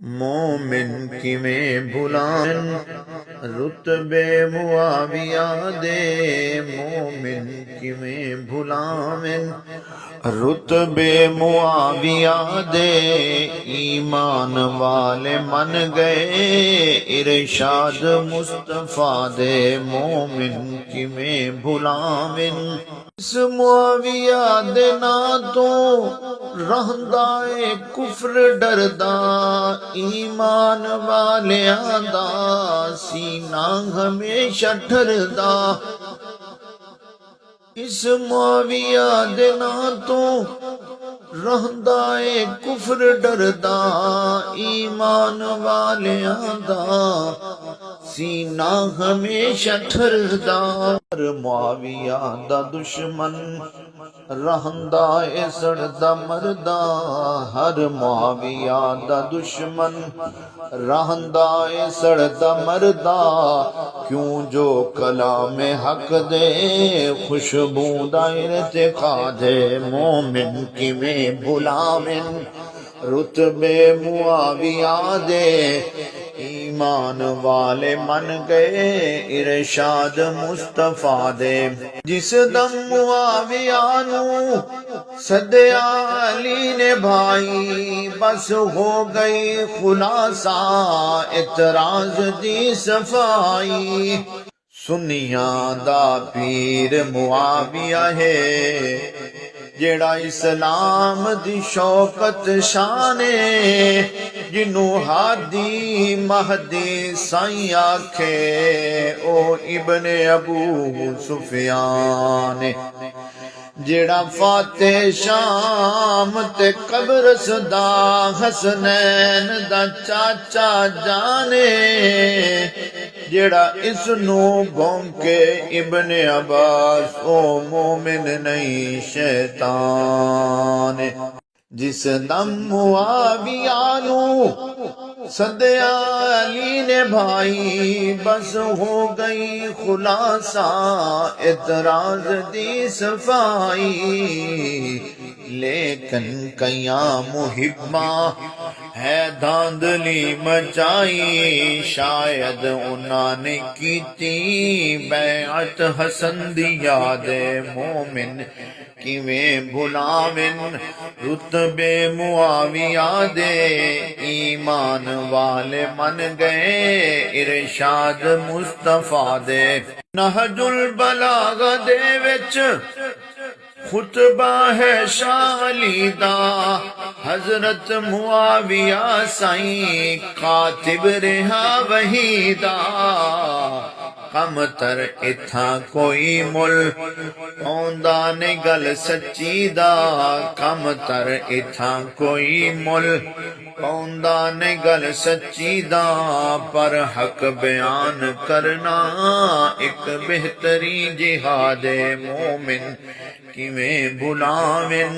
مومن کی میں بھلائیں رتبے معاویہ دے، مومن کی میں بھلائیں رتبے معاویہ دے، ایمان والے من گئے ارشاد مصطفیٰ دے، مومن کی میں بھلائیں اس معاویہ دے نا تو رہندائے کفر ڈردا، ایمان والیاں دا سینہ ہمیشہ ٹھردا، اس معاویہ دے نا تو رہندائے کفر ڈردا، ایمان والیاں دا سینہ ہمیشہ ٹھردا، معاویہ دا دشمن رہندا اے سڑدا مردا، ہر معاویہ دا دشمن رہندا اے سڑدا مردا، کیوں جو کلام حق دے خوشبو دا ارتقاد ہے، مومن کی میں بھلاویں رتبے معاویہ دے، ایمان والے من گئے ارشاد مصطفیٰ دے، جس دم معاویہ نو صدیا علی نے بھائی، بس ہو گئی خلاصہ اعتراض دی صفائی، سنیاں دا پیر معاویہ ہے، جیڑا اسلام دی شوکت شانے، جنوں ہادی مہدی سائیں آکھے او ابن ابو سفیان، جیڑا فاتح شام تے قبرص دا حسنین دا چاچا جانے، جیڑا اس نو بھونکے ابن عباس او مومن نہیں شیطان، جس دم معاویہ نو صدیا علی نے بھائی، بس ہو گئی خلاصہ اعتراض دی صفائی، لیکن کیاں محباں ہے دھاندلی مچائی، شاید انہاں نے کیتی بیعت حسن دی یاد، مومن کیویں بھلاویں رتبے معاویہ دے، ایمان والے من گئے ارشاد مصطفیٰ دے، نہج البلاغہ دے وچ خطبہ ہے شاہ علی دا، حضرت معاویہ سائیں کاتب رہا وحی دا، کم تر اتھاں کوئی مل اوندا نے گل سچی دا، کم تر اتھاں کوئی مل اوندا نے گل سچی دا، پر حق بیان کرنا ایک بہترین جہاد، مومن کیویں بھلاویں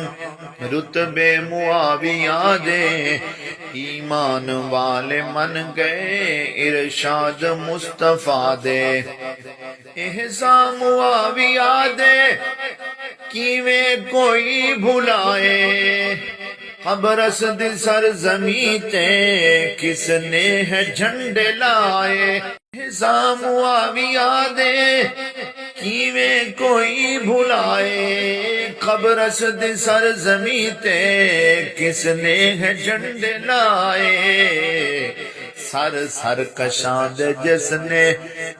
رتبے معاویہ دے، ایمان والے من گئے ارشاد مصطفیٰ دے، احسان معاویہ دے کیویں کوئی بھلائے، قبرص دی سرزمین تے کس نے ہے جھنڈے لائے، احسان معاویہ دے کیویں کوئی بھلائے، قبرص دی سرزمین تے کس نے ہے جھنڈے لائے، سر سر کشاں دے جس نے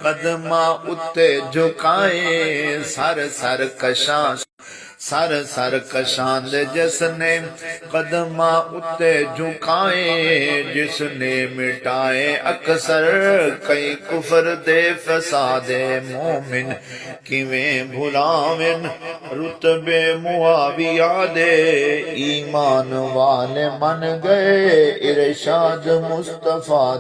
قدماں اتے جھکائے، سر سر کشاں سر سر کشاں دے جس نے قدماں اتے جھکائے، جس نے مٹائے اکثر کئی کفر دے فساد، مومن کیویں بھلاویں رتبے معاویہ دے، ایمان والے من گئے ارشاد مصطفیٰ